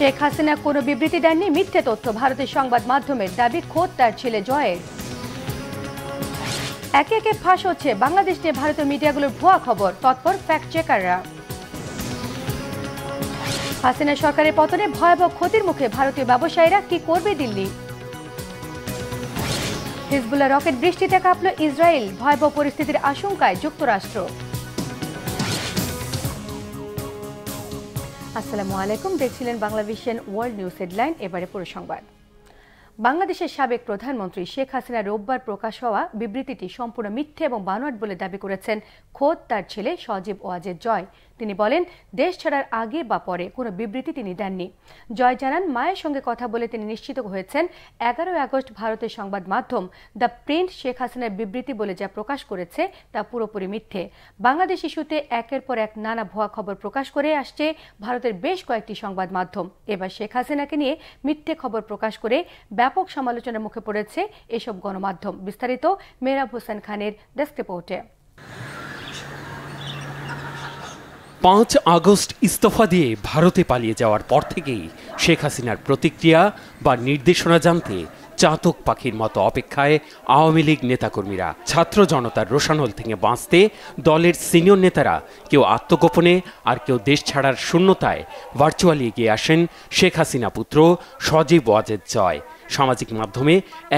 শেখ হাসিনা কোনো বিবৃতি দেননি, মিথ্যে তথ্য ভারতের সংবাদ মাধ্যমের দাবি খোদ তার ছেলে জয়ের। একে একে ফাঁস হচ্ছে বাংলাদেশ নিয়ে ভারতের মিডিয়াগুলোর ভুয়া খবর, তৎপর ফ্যাক্ট চেকাররা। হাসিনা সরকারের পতনে ভয়াবহ ক্ষতির মুখে ভারতীয় ব্যবসায়ীরা, কি করবে দিল্লি? হিজবুল্লাহ রকেট বৃষ্টিতে কাঁপল ইসরায়েল, ভয়াবহ পরিস্থিতির আশঙ্কায় যুক্তরাষ্ট্র। আসসালামু আলাইকুম, দেখছিলেন বাংলাভিশন ওয়ার্ল্ড নিউজ হেডলাইন। এবারে পুরো সংবাদ। বাংলাদেশের সাবেক প্রধানমন্ত্রী শেখ হাসিনা রোববার প্রকাশ হওয়া বিবৃতিটি সম্পূর্ণ মিথ্যে এবং বানোয়াট বলে দাবি করেছেন খোদ তার ছেলে সজীব ওয়াজেদ জয়। তিনি বলেন, দেশ ছাড়ার আগে বা পরে কোনো বিবৃতি তিনি দেননি। জয় জানান, মায়ের সঙ্গে কথা বলে তিনি নিশ্চিত হয়েছেন 11 আগস্ট ভারতের সংবাদ মাধ্যম দ্য প্রিন্ট শেখ হাসিনার বিবৃতি বলে যা প্রকাশ করেছে তা পুরোপুরি মিথ্যে। বাংলাদেশ ইস্যুতে একের পর এক নানা ভুয়া খবর প্রকাশ করে আসছে ভারতের বেশ কয়েকটি সংবাদ মাধ্যম। এবার শেখ হাসিনাকে নিয়ে মিথ্যে খবর প্রকাশ করে ব্যাপক সমালোচনার মুখে পড়েছে এসব গণমাধ্যম। বিস্তারিত মেহরাব হোসেন খানের ডেস্ক রিপোর্টে। 5 আগস্ট ইস্তফা দিয়ে ভারতে পালিয়ে যাওয়ার পর থেকেই শেখ হাসিনার প্রতিক্রিয়া বা নির্দেশনা জানতে চাতক পাখির মতো অপেক্ষায় আওয়ামী লীগ নেতাকর্মীরা। ছাত্র জনতার রোষানল থেকে বাঁচতে দলের সিনিয়র নেতারা কেউ আত্মগোপনে আর কেউ দেশ ছাড়ার শূন্যতায় ভার্চুয়ালি এগিয়ে আসেন শেখ হাসিনা পুত্র সজীব ওয়াজেদ জয়। সামাজিক মাধ্যমে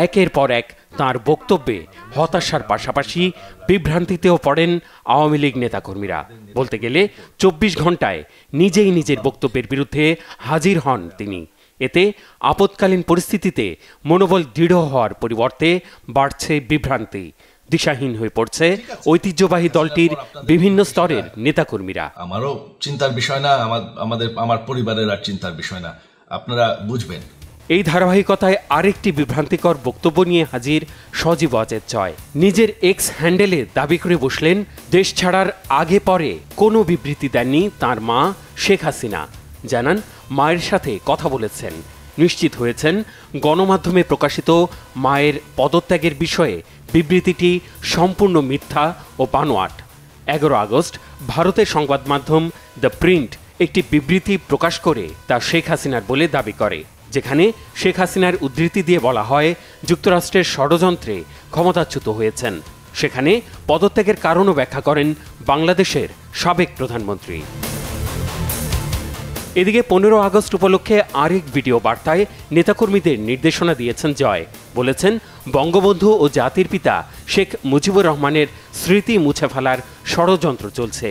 একের পর এক তাঁর বক্তব্যে হতাশার পাশাপাশি বিভ্রান্তিতেও পড়েন আওয়ামী লীগ নেতাকর্মীরা। বলতে গেলে 24 ঘন্টায় নিজেই নিজের বক্তব্যের বিরুদ্ধে হাজির হন তিনি। এতে আপৎকালীন পরিস্থিতিতে মনোবল দৃঢ় হওয়ার পরিবর্তে বাড়ছে বিভ্রান্তি। দিশাহীন হয়ে পড়ছে ঐতিহ্যবাহী দলটির বিভিন্ন স্তরের নেতাকর্মীরা। আমারও চিন্তার বিষয় না, আমার পরিবারের আর চিন্তার বিষয় না, আপনারা বুঝবেন। এই ধারাবাহিকতায় আরেকটি বিভ্রান্তিকর বক্তব্য নিয়ে হাজির সজীব ওয়াজেদ জয়। নিজের এক্স হ্যান্ডেলে দাবি করে বসলেন, দেশ ছাড়ার আগে পরে কোনো বিবৃতি দেননি তাঁর মা শেখ হাসিনা। জানান, মায়ের সাথে কথা বলেছেন, নিশ্চিত হয়েছেন গণমাধ্যমে প্রকাশিত মায়ের পদত্যাগের বিষয়ে বিবৃতিটি সম্পূর্ণ মিথ্যা ও বানোয়াট। 11 আগস্ট ভারতের সংবাদ মাধ্যম দ্য প্রিন্ট একটি বিবৃতি প্রকাশ করে তা শেখ হাসিনার বলে দাবি করে, যেখানে শেখ হাসিনার উদ্ধৃতি দিয়ে বলা হয় যুক্তরাষ্ট্রের ষড়যন্ত্রে ক্ষমতাচ্যুত হয়েছেন। সেখানে পদত্যাগের কারণও ব্যাখ্যা করেন বাংলাদেশের সাবেক প্রধানমন্ত্রী। এদিকে 15 আগস্ট উপলক্ষে আরেক ভিডিও বার্তায় নেতাকর্মীদের নির্দেশনা দিয়েছেন জয়। বলেছেন, বঙ্গবন্ধু ও জাতির পিতা শেখ মুজিবুর রহমানের স্মৃতি মুছে ফেলার ষড়যন্ত্র চলছে।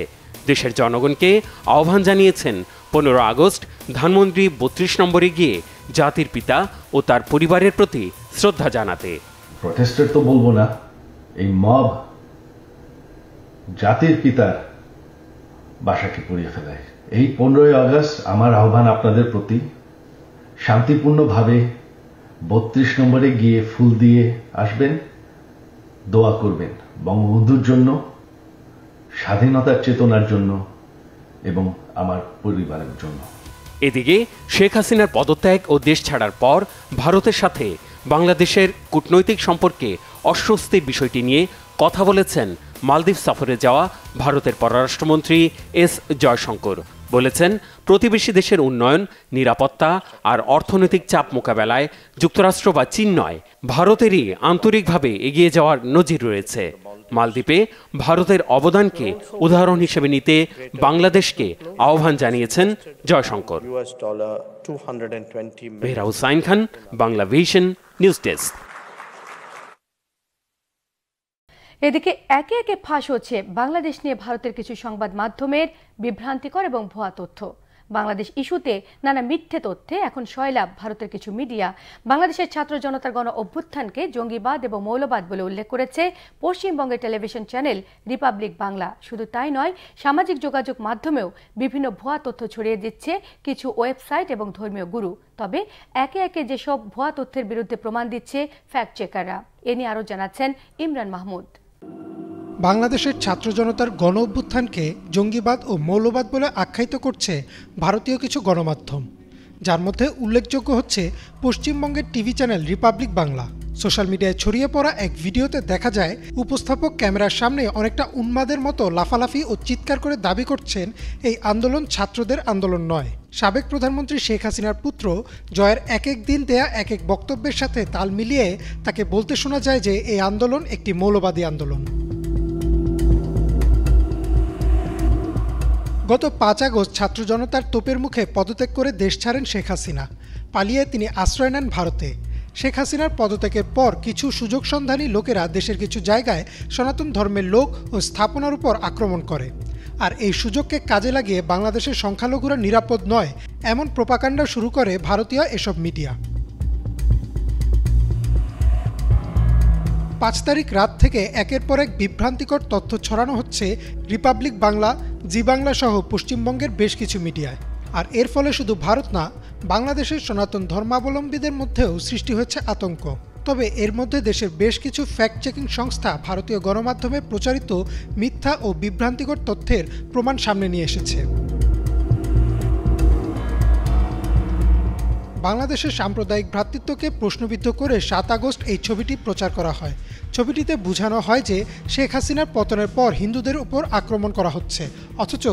দেশের জনগণকে আহ্বান জানিয়েছেন 15 আগস্ট ধানমন্ডি 32 নম্বরে গিয়ে জাতির পিতা ও তার পরিবারের প্রতি শ্রদ্ধা জানাতে। প্রটেস্টার তো বলবো না, এই মব জাতির পিতার বাসাকে পুড়িয়ে ফেলায়। এই 15 আগস্ট আমার আহ্বান আপনাদের প্রতি, শান্তিপূর্ণভাবে 32 নম্বরে গিয়ে ফুল দিয়ে আসবেন, দোয়া করবেন বঙ্গবন্ধুর জন্য, স্বাধীনতার চেতনার জন্য এবং আমার পরিবারের জন্য। এদিকে শেখ হাসিনার পদত্যাগ ও দেশ ছাড়ার পর ভারতের সাথে বাংলাদেশের কূটনৈতিক সম্পর্কে অস্বস্তির বিষয়টি নিয়ে কথা বলেছেন মালদ্বীপ সফরে যাওয়া ভারতের পররাষ্ট্রমন্ত্রী এস জয়শঙ্কর। বলেছেন, প্রতিবেশী দেশের উন্নয়ন, নিরাপত্তা আর অর্থনৈতিক চাপ মোকাবেলায় যুক্তরাষ্ট্র বা চীন নয়, ভারতেরই আন্তরিকভাবে এগিয়ে যাওয়ার নজির রয়েছে। মালদ্বীপে ভারতের অবদানকে উদাহরণ হিসেবে নিতে বাংলাদেশকে আহ্বান জানিয়েছেন জয়শঙ্কর। Mehrab Hossain Khan, Banglavision news desk. এদিকে একে একে ফাঁস হচ্ছে বাংলাদেশ নিয়ে ভারতের কিছু সংবাদ মাধ্যমের বিভ্রান্তিকর এবং ভুয়া তথ্য। বাংলাদেশ ইস্যুতে নানা মিথ্যে তথ্যে এখন সয়লাভ ভারতের কিছু মিডিয়া। বাংলাদেশের ছাত্র জনতার গণ অভ্যুত্থানকে জঙ্গিবাদ এবং মৌলবাদ বলে উল্লেখ করেছে পশ্চিমবঙ্গের টেলিভিশন চ্যানেল রিপাবলিক বাংলা। শুধু তাই নয়, সামাজিক যোগাযোগ মাধ্যমেও বিভিন্ন ভুয়া তথ্য ছড়িয়ে দিচ্ছে কিছু ওয়েবসাইট এবং ধর্মীয় গুরু। তবে একে একে যেসব ভুয়া তথ্যের বিরুদ্ধে প্রমাণ দিচ্ছে ফ্যাক্ট চেকাররা। এ নিয়ে আরও জানাচ্ছেন ইমরান মাহমুদ। বাংলাদেশের ছাত্র জনতার গণ অভ্যুত্থানকে জঙ্গিবাদ ও মৌলবাদ বলে আখ্যায়িত করছে ভারতীয় কিছু গণমাধ্যম, যার মধ্যে উল্লেখযোগ্য হচ্ছে পশ্চিমবঙ্গের TV channel Republic Bangla. Social মিডিয়ায় ছড়িয়ে পড়া এক ভিডিওতে দেখা যায় উপস্থাপক ক্যামেরার সামনে অনেকটা উন্মাদের মতো লাফালাফি ও চিৎকার করে দাবি করছেন এই আন্দোলন ছাত্রদের আন্দোলন নয়। সাবেক প্রধানমন্ত্রী শেখ হাসিনার পুত্র জয়ের এক এক দিন দেয়া এক এক বক্তব্যের সাথে তাল মিলিয়ে তাকে বলতে শোনা যায় যে এই আন্দোলন একটি মৌলবাদী আন্দোলন। গত 5 আগস্ট ছাত্র জনতার তোপের মুখে পদত্যাগ করে দেশ ছাড়েন শেখ হাসিনা। পালিয়ে তিনি আশ্রয় নেন ভারতে। শেখ হাসিনার পদত্যাগের পর কিছু সুযোগ সন্ধানী লোকেরা দেশের কিছু জায়গায় সনাতন ধর্মের লোক ও স্থাপনার উপর আক্রমণ করে। আর এই সুযোগকে কাজে লাগিয়ে বাংলাদেশের সংখ্যালঘুরা নিরাপদ নয় এমন প্রোপাগান্ডা শুরু করে ভারতীয় এসব মিডিয়া। 5 তারিখ রাত থেকে একের পর এক বিভ্রান্তিকর তথ্য ছড়ানো হচ্ছে রিপাবলিক বাংলা, জি বাংলা সহ পশ্চিমবঙ্গের বেশ কিছু মিডিয়ায়। আর এর ফলে শুধু ভারত না, বাংলাদেশের সনাতন ধর্মাবলম্বীদের মধ্যেও সৃষ্টি হচ্ছে আতঙ্ক। তবে এর মধ্যে দেশের বেশ কিছু ফ্যাক্ট চেকিং সংস্থা ভারতীয় গণমাধ্যমে প্রচারিত মিথ্যা ও বিভ্রান্তিকর তথ্যের প্রমাণ সামনে নিয়ে এসেছে। বাংলাদেশের সাম্প্রদায়িক ভ্রাতৃত্বকে প্রশ্নবিদ্ধ করে 7 আগস্ট এই ছবিটি প্রচার করা হয়। ছবিটিতে বোঝানো হয় যে শেখ হাসিনার পতনের পর হিন্দুদের উপর আক্রমণ করা হচ্ছে, অথচ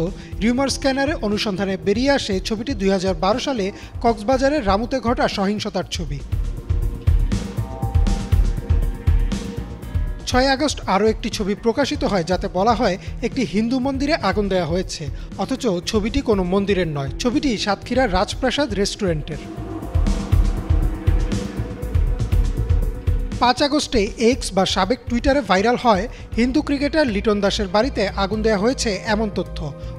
রিউমার স্ক্যানারের অনুসন্ধানে বেরিয়ে আসে ছবিটি 2012 সালে কক্সবাজারের রামুতে ঘটা সহিংসতার ছবি। 6 আগস্ট আরও একটি ছবি প্রকাশিত হয় যাতে বলা হয় একটি হিন্দু মন্দিরে আগুন দেওয়া হয়েছে, অথচ ছবিটি কোনো মন্দিরের নয়, ছবিটি সাতক্ষীরার রাজপ্রাসাদ রেস্টুরেন্টের। 5 আগস্টে এক্স বা সাবেক টুইটারে ভাইরাল হয় হিন্দু ক্রিকেটার লিটন দাসের বাড়িতে আগুন দেওয়া হয়েছে এমন তথ্য,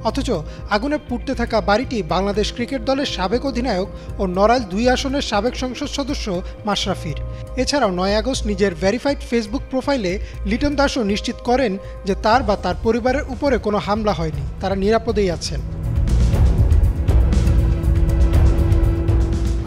অথচ আগুনে পুড়তে থাকা বাড়িটি বাংলাদেশ ক্রিকেট দলের সাবেক অধিনায়ক ও নড়াইল 2 আসনের সাবেক সংসদ সদস্য মাশরাফির। এছাড়াও 9 আগস্ট নিজের ভেরিফাইড ফেসবুক প্রোফাইলে লিটন দাসও নিশ্চিত করেন যে তার বা তার পরিবারের উপরে কোনো হামলা হয়নি, তারা নিরাপদেই আছেন।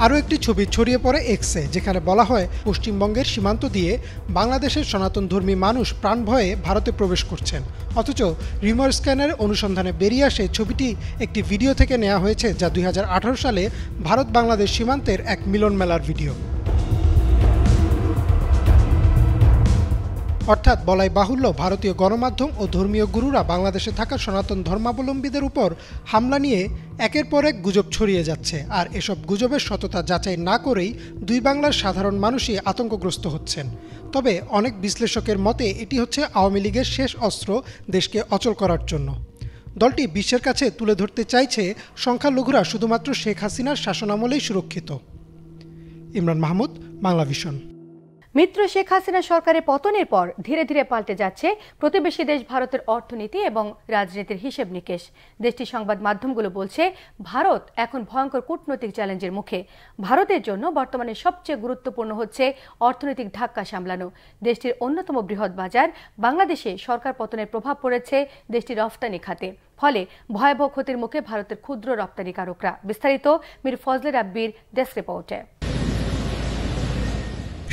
আরও একটি ছবি ছড়িয়ে পড়ে এক্সে, যেখানে বলা হয় পশ্চিমবঙ্গের সীমান্ত দিয়ে বাংলাদেশের সনাতন ধর্মী মানুষ প্রাণ ভয়ে ভারতে প্রবেশ করছেন, অথচ রিউমার স্ক্যানারের অনুসন্ধানে বেরিয়ে আসে ছবিটি একটি ভিডিও থেকে নেওয়া হয়েছে যা 2018 সালে ভারত বাংলাদেশ সীমান্তের এক মিলন মেলার ভিডিও। অর্থাৎ বলাই বাহুল্য ভারতীয় গণমাধ্যম ও ধর্মীয় গুরুরা বাংলাদেশে থাকা সনাতন ধর্মাবলম্বীদের উপর হামলা নিয়ে একের পর এক গুজব ছড়িয়ে যাচ্ছে, আর এসব গুজবের সততা যাচাই না করেই দুই বাংলার সাধারণ মানুষই আতঙ্কগ্রস্ত হচ্ছেন। তবে অনেক বিশ্লেষকের মতে এটি হচ্ছে আওয়ামী লীগের শেষ অস্ত্র দেশকে অচল করার জন্য। দলটি বিশ্বের কাছে তুলে ধরতে চাইছে সংখ্যালঘুরা শুধুমাত্র শেখ হাসিনার শাসনামলেই সুরক্ষিত। ইমরান মাহমুদ, বাংলা ভিশন। মিত্র শেখ হাসিনা সরকারের পতনের পর ধীরে ধীরে পাল্টে যাচ্ছে প্রতিবেশী দেশ ভারতের অর্থনীতি এবং রাজনীতির হিসেব নিকেশ। দেশটির সংবাদ মাধ্যমগুলো বলছে ভারত এখন ভয়ঙ্কর কূটনৈতিক চ্যালেঞ্জের মুখে। ভারতের জন্য বর্তমানে সবচেয়ে গুরুত্বপূর্ণ হচ্ছে অর্থনৈতিক ধাক্কা সামলানো। দেশটির অন্যতম বৃহৎ বাজার বাংলাদেশে সরকার পতনের প্রভাব পড়েছে দেশটির রফতানি খাতে, ফলে ভয়াবহ ক্ষতির মুখে ভারতের ক্ষুদ্র রপ্তানিকারকরা। বিস্তারিত মীর ফজলে রাব্বির ডেস্ক রিপোর্টে।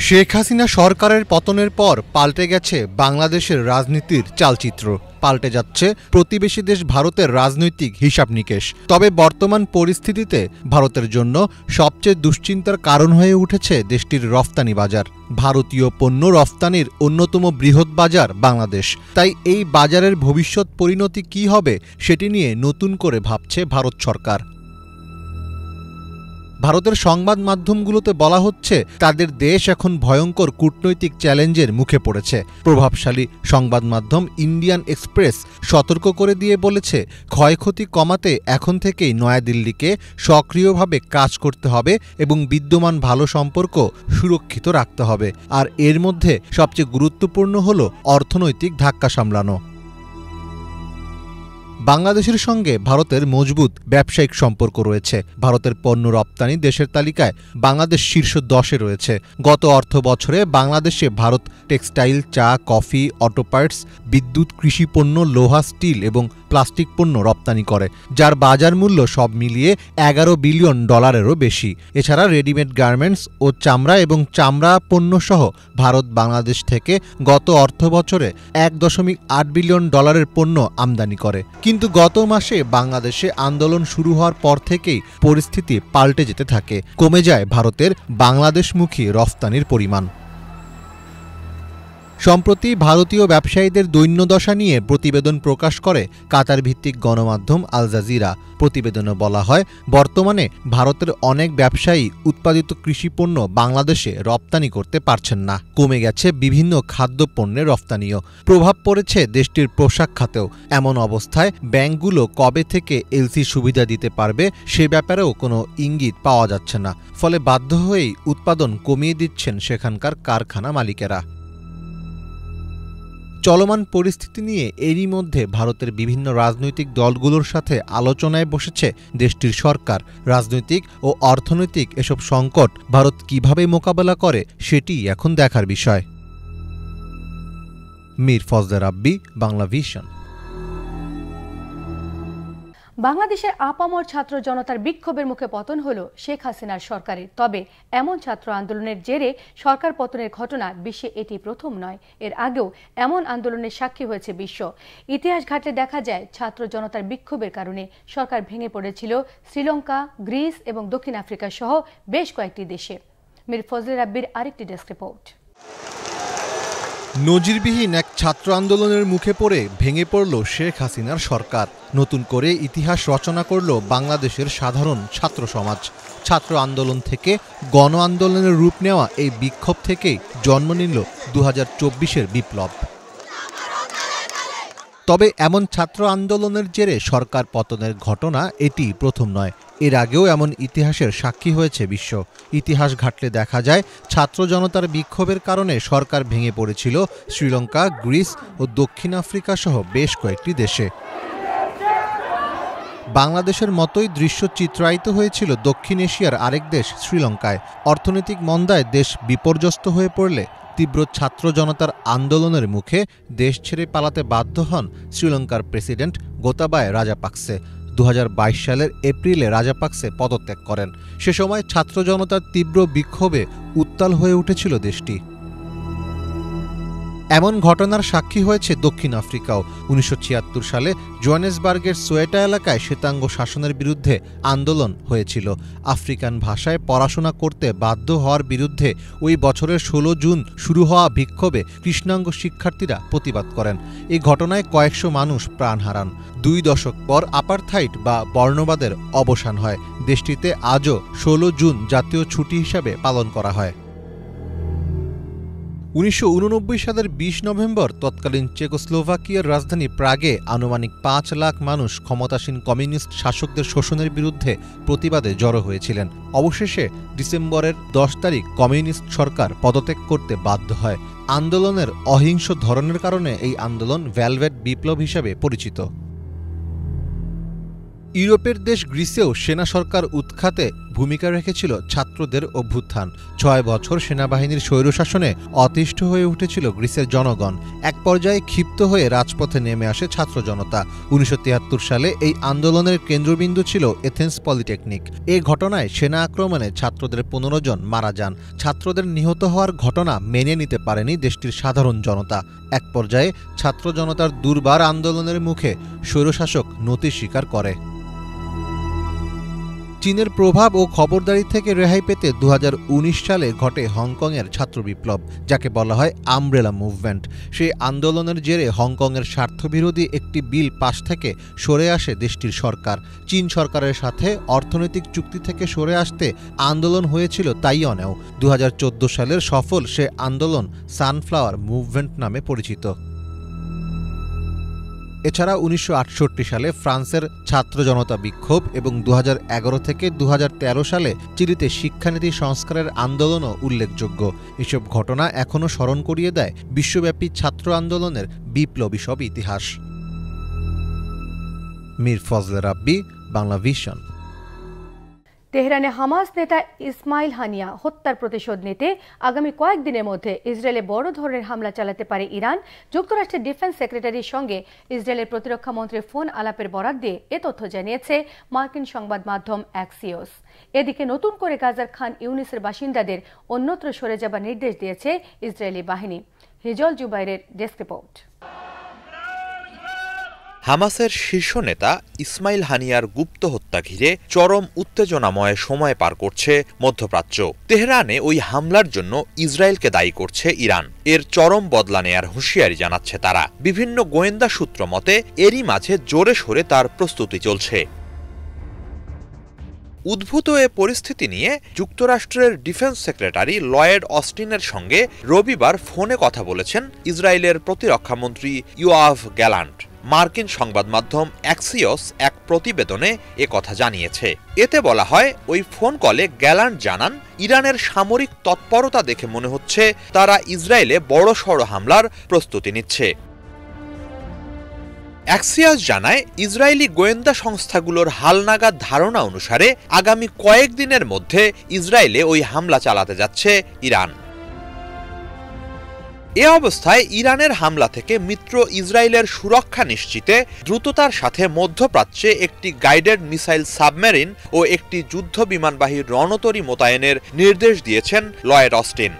শেখ হাসিনা সরকারের পতনের পর পাল্টে গেছে বাংলাদেশের রাজনীতির চালচিত্র, পাল্টে যাচ্ছে প্রতিবেশী দেশ ভারতের রাজনৈতিক হিসাব নিকেশ। তবে বর্তমান পরিস্থিতিতে ভারতের জন্য সবচেয়ে দুশ্চিন্তার কারণ হয়ে উঠেছে দেশটির রফতানি বাজার। ভারতীয় পণ্য রফতানির অন্যতম বৃহৎ বাজার বাংলাদেশ, তাই এই বাজারের ভবিষ্যৎ পরিণতি কী হবে সেটি নিয়ে নতুন করে ভাবছে ভারত সরকার। ভারতের সংবাদ মাধ্যমগুলোতে বলা হচ্ছে তাদের দেশ এখন ভয়ঙ্কর কূটনৈতিক চ্যালেঞ্জের মুখে পড়েছে। প্রভাবশালী সংবাদ মাধ্যম ইন্ডিয়ান এক্সপ্রেস সতর্ক করে দিয়ে বলেছে ক্ষয়ক্ষতি কমাতে এখন থেকেই নয়াদিল্লিকে সক্রিয়ভাবে কাজ করতে হবে এবং বিদ্যমান ভালো সম্পর্ক সুরক্ষিত রাখতে হবে। আর এর মধ্যে সবচেয়ে গুরুত্বপূর্ণ হল অর্থনৈতিক ধাক্কা সামলানো। বাংলাদেশের সঙ্গে ভারতের মজবুত ব্যবসায়িক সম্পর্ক রয়েছে। ভারতের পণ্য রপ্তানি দেশের তালিকায় বাংলাদেশ শীর্ষ 10-এ রয়েছে। গত অর্থ বছরে বাংলাদেশে ভারত টেক্সটাইল, চা, কফি, অটো পার্টস, বিদ্যুৎ, কৃষি পণ্য, লোহা, স্টিল এবং প্লাস্টিক পণ্য রপ্তানি করে, যার বাজার মূল্য সব মিলিয়ে $11 বিলিয়ন বেশি। এছাড়া রেডিমেড গার্মেন্টস ও চামড়া এবং চামড়া পণ্য সহ ভারত বাংলাদেশ থেকে গত অর্থ বছরে $1.8 বিলিয়ন পণ্য আমদানি করে। কিন্তু গত মাসে বাংলাদেশে আন্দোলন শুরু হওয়ার পর থেকেই পরিস্থিতি পাল্টে যেতে থাকে, কমে যায় ভারতের বাংলাদেশমুখী রফতানির পরিমাণ। সম্প্রতি ভারতীয় ব্যবসায়ীদের দৈন্যদশা নিয়ে প্রতিবেদন প্রকাশ করে কাতার ভিত্তিক গণমাধ্যম আল জাজিরা। প্রতিবেদনে বলা হয়, বর্তমানে ভারতের অনেক ব্যবসায়ী উৎপাদিত কৃষিপণ্য বাংলাদেশে রপ্তানি করতে পারছেন না। কমে গেছে বিভিন্ন খাদ্যপণ্যের রপ্তানিও। প্রভাব পড়েছে দেশটির পোশাক খাতেও। এমন অবস্থায় ব্যাংকগুলো কবে থেকে এলসি সুবিধা দিতে পারবে সে ব্যাপারেও কোনো ইঙ্গিত পাওয়া যাচ্ছে না। ফলে বাধ্য হয়েই উৎপাদন কমিয়ে দিচ্ছেন সেখানকার কারখানা মালিকেরা। চলমান পরিস্থিতি নিয়ে এরই মধ্যে ভারতের বিভিন্ন রাজনৈতিক দলগুলোর সাথে আলোচনায় বসেছে দেশটির সরকার। রাজনৈতিক ও অর্থনৈতিক এসব সংকট ভারত কিভাবে মোকাবেলা করে সেটিই এখন দেখার বিষয়। মীর ফজলে রাব্বি, বাংলা ভিশন। বাংলাদেশের আপামর ছাত্র জনতার বিক্ষোভের মুখে পতন হলো শেখ হাসিনার সরকারের। তবে এমন ছাত্র আন্দোলনের জেরে সরকার পতনের ঘটনা বিশ্বে এটি প্রথম নয়। এর আগেও এমন আন্দোলনের সাক্ষী হয়েছে বিশ্ব। ইতিহাস ঘাটলে দেখা যায় ছাত্র জনতার বিক্ষোভের কারণে সরকার ভেঙে পড়েছিল শ্রীলঙ্কা, গ্রিস এবং দক্ষিণ আফ্রিকা সহ বেশ কয়েকটি দেশে। মীর ফজলে রাব্বির আরেকটি ডেস্ক রিপোর্ট। নজিরবিহীন এক ছাত্র আন্দোলনের মুখে পড়ে ভেঙে পড়ল শেখ হাসিনার সরকার। নতুন করে ইতিহাস রচনা করল বাংলাদেশের সাধারণ ছাত্র সমাজ। ছাত্র আন্দোলন থেকে গণ আন্দোলনের রূপ নেওয়া এই বিক্ষোভ থেকেই জন্ম নিল 2024-এর বিপ্লব। তবে এমন ছাত্র আন্দোলনের জেরে সরকার পতনের ঘটনা এটি প্রথম নয়। এর আগেও এমন ইতিহাসের সাক্ষী হয়েছে বিশ্ব। ইতিহাস ঘাটলে দেখা যায় ছাত্র জনতার বিক্ষোভের কারণে সরকার ভেঙে পড়েছিল শ্রীলঙ্কা, গ্রিস ও দক্ষিণ আফ্রিকা সহ বেশ কয়েকটি দেশে। বাংলাদেশের মতোই দৃশ্য চিত্রায়িত হয়েছিল দক্ষিণ এশিয়ার আরেক দেশ শ্রীলঙ্কায়। অর্থনৈতিক মন্দায় দেশ বিপর্যস্ত হয়ে পড়লে তীব্র ছাত্র জনতার আন্দোলনের মুখে দেশ ছেড়ে পালাতে বাধ্য হন শ্রীলঙ্কার প্রেসিডেন্ট গোতাবায়া রাজাপাকসে। 2022 সালের এপ্রিলে রাজাপাকসে পদত্যাগ করেন। সে সময় ছাত্র জনতার তীব্র বিক্ষোভে উত্তাল হয়ে উঠেছিল দেশটি। এমন ঘটনার সাক্ষী হয়েছে দক্ষিণ আফ্রিকাও। 1976 সালে জোহানেসবার্গের সোয়েটা এলাকায় শ্বেতাঙ্গ শাসনের বিরুদ্ধে আন্দোলন হয়েছিল। আফ্রিকান ভাষায় পড়াশোনা করতে বাধ্য হওয়ার বিরুদ্ধে ওই বছরের 16 জুন শুরু হওয়া বিক্ষোভে কৃষ্ণাঙ্গ শিক্ষার্থীরা প্রতিবাদ করেন। এই ঘটনায় কয়েকশো মানুষ প্রাণ হারান। 2 দশক পর আপারথাইড বা বর্ণবাদের অবসান হয়। দেশটিতে আজও 16 জুন জাতীয় ছুটি হিসাবে পালন করা হয়। 1989 সালের 20 নভেম্বর তৎকালীন চেকোস্লোভাকিয়ার রাজধানী প্রাগে আনুমানিক 5 লাখ মানুষ ক্ষমতাসীন কমিউনিস্ট শাসকদের শোষণের বিরুদ্ধে প্রতিবাদে জড়ো হয়েছিলেন। অবশেষে ডিসেম্বরের 10 তারিখ কমিউনিস্ট সরকার পদত্যাগ করতে বাধ্য হয়। আন্দোলনের অহিংস ধরনের কারণে এই আন্দোলন ভেলভেট বিপ্লব হিসেবে পরিচিত। ইউরোপের দেশ গ্রিসেও সেনা সরকার উৎখাতে ভূমিকা রেখেছিল ছাত্রদের অভ্যুত্থান। 6 বছর সেনাবাহিনীর স্বৈরশাসনে অতিষ্ঠ হয়ে উঠেছিল গ্রিসের জনগণ। এক পর্যায়ে ক্ষিপ্ত হয়ে রাজপথে নেমে আসে ছাত্র জনতা। 1973 সালে এই আন্দোলনের কেন্দ্রবিন্দু ছিল এথেন্স পলিটেকনিক। এ ঘটনায় সেনা আক্রমণে ছাত্রদের 15 জন মারা যান। ছাত্রদের নিহত হওয়ার ঘটনা মেনে নিতে পারেনি দেশটির সাধারণ জনতা। এক পর্যায়ে ছাত্র জনতার দুর্বার আন্দোলনের মুখে স্বৈরশাসক নতি স্বীকার করে। চীনের প্রভাব ও খবরদারি থেকে রেহাই পেতে 2019 সালে ঘটে হংকংয়ের ছাত্র বিপ্লব, যাকে বলা হয় আমব্রেলা মুভমেন্ট। সেই আন্দোলনের জেরে হংকংয়ের স্বার্থবিরোধী একটি বিল পাশ থেকে সরে আসে দেশটির সরকার। চীন সরকারের সাথে অর্থনৈতিক চুক্তি থেকে সরে আসতে আন্দোলন হয়েছিল তাইওয়ানেও। 2014 সালের সফল সে আন্দোলন সানফ্লাওয়ার মুভমেন্ট নামে পরিচিত। এছাড়া 1968 সালে ফ্রান্সের ছাত্র জনতা বিক্ষোভ এবং 2011 থেকে 2013 সালে চিলিতে শিক্ষানীতি সংস্কারের আন্দোলনও উল্লেখযোগ্য। এসব ঘটনা এখনও স্মরণ করিয়ে দেয় বিশ্বব্যাপী ছাত্র আন্দোলনের বিপ্লবী সব ইতিহাস। মীর ফজলে রাব্বি, বাংলা ভিশন। তেহরানে হামাস নেতা ইসমাইল হানিয়া হত্যার প্রতিশোধ নিতে আগামী কয়েকদিনের মধ্যে ইসরায়েলে বড় ধরনের হামলা চালাতে পারে ইরান। যুক্তরাষ্ট্রের ডিফেন্স সেক্রেটারির সঙ্গে ইসরায়েলের প্রতিরক্ষা মন্ত্রীর ফোন আলাপের বরাত দিয়ে এ তথ্য জানিয়েছে মার্কিন সংবাদ মাধ্যম অ্যাক্সিওস। এদিকে নতুন করে গাজার খান ইউনিসের বাসিন্দাদের অন্যত্র সরে যাবার নির্দেশ দিয়েছে ইসরায়েলি বাহিনী। হিজল জুবাইরের ডেস্ক রিপোর্ট। হামাসের শীর্ষ নেতা ইসমাইল হানিয়ার গুপ্ত হত্যা ঘিরে চরম উত্তেজনাময় সময় পার করছে মধ্যপ্রাচ্য। তেহরানে ওই হামলার জন্য ইসরায়েলকে দায়ী করছে ইরান। এর চরম বদলা নেয়ার হুঁশিয়ারি জানাচ্ছে তারা। বিভিন্ন গোয়েন্দা সূত্র মতে এরই মাঝে জোরে সোরে তার প্রস্তুতি চলছে। উদ্ভূত এ পরিস্থিতি নিয়ে যুক্তরাষ্ট্রের ডিফেন্স সেক্রেটারি লয়েড অস্টিনের সঙ্গে রবিবার ফোনে কথা বলেছেন ইসরায়েলের প্রতিরক্ষামন্ত্রী ইয়োয়াভ গ্যালান্ট। মার্কিন সংবাদ মাধ্যম অ্যাক্সিওস এক প্রতিবেদনে কথা জানিয়েছে। এতে বলা হয়, ওই ফোন কলে গ্যালান্ট জানান, ইরানের সামরিক তৎপরতা দেখে মনে হচ্ছে তারা ইসরায়েলে বড়সড় হামলার প্রস্তুতি নিচ্ছে। অ্যাক্সিয়াস জানায়, ইসরায়েলি গোয়েন্দা সংস্থাগুলোর হালনাগাদ ধারণা অনুসারে আগামী কয়েকদিনের মধ্যে ইসরায়েলে ওই হামলা চালাতে যাচ্ছে ইরান। এ অবস্থায় ইরানের হামলা থেকে মিত্র ইসরায়েলের সুরক্ষা নিশ্চিতে দ্রুততার সাথে মধ্যপ্রাচ্যে একটি গাইডেড মিসাইল সাবমেরিন ও একটি যুদ্ধ বিমানবাহী রণতরী মোতায়েনের নির্দেশ দিয়েছেন লয়েড অস্টিন।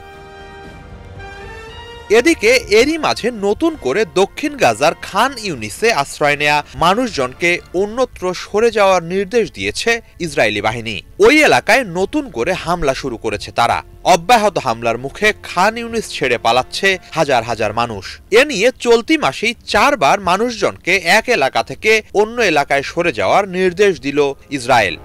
এদিকে এরই মাঝে নতুন করে দক্ষিণ গাজার খান ইউনিসে আশ্রয় নেয়া মানুষজনকে অন্যত্র সরে যাওয়ার নির্দেশ দিয়েছে ইসরায়েলি বাহিনী। ওই এলাকায় নতুন করে হামলা শুরু করেছে তারা। অব্যাহত হামলার মুখে খান ইউনিস ছেড়ে পালাচ্ছে হাজার হাজার মানুষ। এ নিয়ে চলতি মাসেই 4 বার মানুষজনকে এক এলাকা থেকে অন্য এলাকায় সরে যাওয়ার নির্দেশ দিল ইসরায়েল।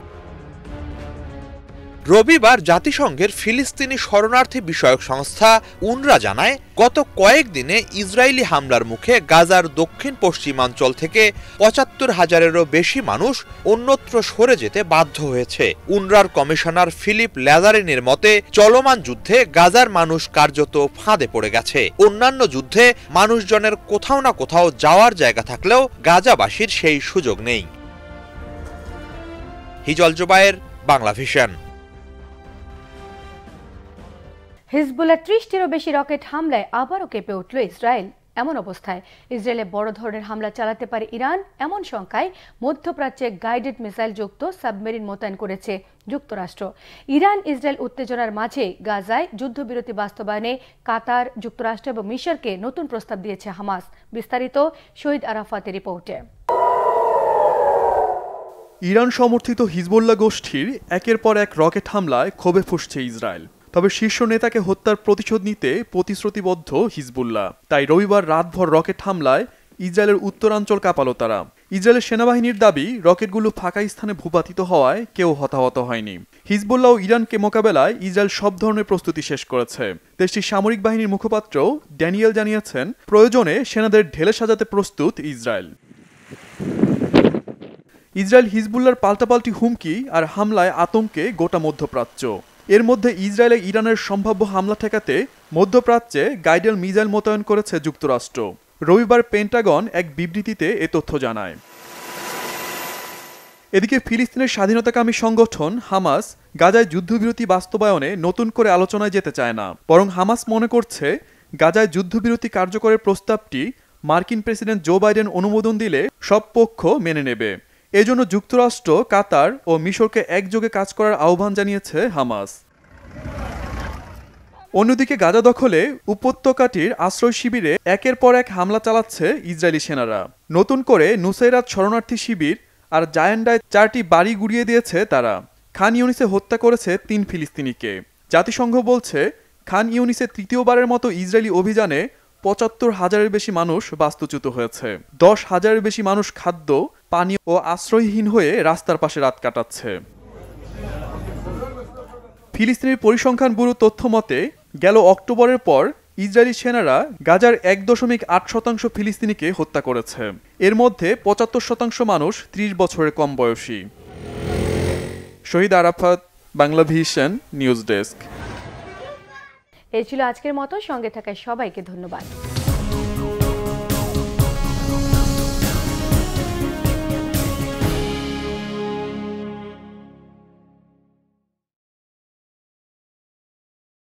রবিবার জাতিসংঘের ফিলিস্তিনি শরণার্থী বিষয়ক সংস্থা উনরা জানায়, গত কয়েকদিনে ইসরায়েলি হামলার মুখে গাজার দক্ষিণ পশ্চিমাঞ্চল থেকে ৭৫,০০০-এরও বেশি মানুষ অন্যত্র সরে যেতে বাধ্য হয়েছে। উনরার কমিশনার ফিলিপ ল্যাজারিনের মতে, চলমান যুদ্ধে গাজার মানুষ কার্যত ফাঁদে পড়ে গেছে। অন্যান্য যুদ্ধে মানুষজনের কোথাও না কোথাও যাওয়ার জায়গা থাকলেও গাজাবাসীর সেই সুযোগ নেই। হিজল জুবায়ের, বাংলা ভিশন। হিজবুল্লাহ ৩০টিরও বেশি রকেট হামলায় আবারও কেঁপে উঠল ইসরায়েল। এমন অবস্থায় ইসরায়েলে বড় ধরনের হামলা চালাতে পারে ইরান, এমন শঙ্কায় মধ্যপ্রাচ্যে গাইডেড মিসাইল যুক্ত সাবমেরিন মোতায়েন করেছে যুক্তরাষ্ট্র। ইরান ইসরায়েল উত্তেজনার মাঝে গাজায় যুদ্ধবিরতি বাস্তবায়নে কাতার, যুক্তরাষ্ট্র এবং মিশরকে নতুন প্রস্তাব দিয়েছে হামাস। বিস্তারিত শহীদ আরাফাতের রিপোর্টে। ইরান সমর্থিত হিজবুল্লাহ গোষ্ঠীর একের পর এক রকেট হামলায় ক্ষোভে ফুঁসছে ইসরায়েল। তবে শীর্ষ নেতাকে হত্যার প্রতিশোধ নিতে প্রতিশ্রুতিবদ্ধ হিজবুল্লাহ। তাই রবিবার রাতভর রকেট হামলায় ইসরায়েলের উত্তরাঞ্চল কাঁপালো তারা। ইসরায়েলের সেনাবাহিনীর দাবি, রকেটগুলো ফাঁকা স্থানে ভূপাতিত হওয়ায় কেউ হতাহত হয়নি। হিজবুল্লাহ ও ইরানকে মোকাবেলায় ইসরায়েল সব ধরনের প্রস্তুতি শেষ করেছে। দেশটির সামরিক বাহিনীর মুখপাত্র ড্যানিয়েল জানিয়েছেন, প্রয়োজনে সেনাদের ঢেলে সাজাতে প্রস্তুত ইসরায়েল। ইসরায়েল হিজবুল্লাহর পাল্টাপাল্টি হুমকি আর হামলায় আতঙ্কে গোটা মধ্যপ্রাচ্য। এর মধ্যে ইসরায়েলে ইরানের সম্ভাব্য হামলা ঠেকাতে মধ্যপ্রাচ্যে গাইডেড মিসাইল মোতায়েন করেছে যুক্তরাষ্ট্র। রবিবার পেন্টাগন এক বিবৃতিতে এ তথ্য জানায়। এদিকে ফিলিস্তিনের স্বাধীনতাকামী সংগঠন হামাস গাজায় যুদ্ধবিরতি বাস্তবায়নে নতুন করে আলোচনায় যেতে চায় না। বরং হামাস মনে করছে, গাজায় যুদ্ধবিরতি কার্যকরের প্রস্তাবটি মার্কিন প্রেসিডেন্ট জো বাইডেন অনুমোদন দিলে সব পক্ষ মেনে নেবে। এজন্য যুক্তরাষ্ট্র, কাতার ও মিশরকে একযোগে কাজ করার আহ্বান জানিয়েছে হামাস। অন্যদিকে গাজা দখলে উপত্যকাটির আশ্রয় শিবিরে একের পর এক হামলা চালাচ্ছে ইসরায়েলি সেনারা। নতুন করে নুসাইরাত শরণার্থী শিবির আর জায়ান্ডায় 4টি বাড়ি গুড়িয়ে দিয়েছে তারা। খান ইউনিসে হত্যা করেছে 3 ফিলিস্তিনিকে। জাতিসংঘ বলছে, খান ইউনিসে তৃতীয়বারের মতো ইসরায়েলি অভিযানে ৭৫,০০০-এর বেশি মানুষ বাস্তুচ্যুত হয়েছে। ১০,০০০-এর বেশি মানুষ খাদ্য, পানি ও আশ্রয়হীন হয়ে রাস্তার পাশে রাত কাটাচ্ছে। ফিলিস্তিনের পরিসংখ্যান ব্যুরো তথ্য মতে, গেল অক্টোবরের পর ইসরায়েলি সেনারা গাজার ১.৮% ফিলিস্তিনিকে হত্যা করেছে। এর মধ্যে ৭৫% মানুষ ৩০ বছরের কম বয়সী। Shahid Arafat, Bangla Vision news desk. এই ছিল আজকের মতো। সঙ্গে থাকায় সবাইকে ধন্যবাদ।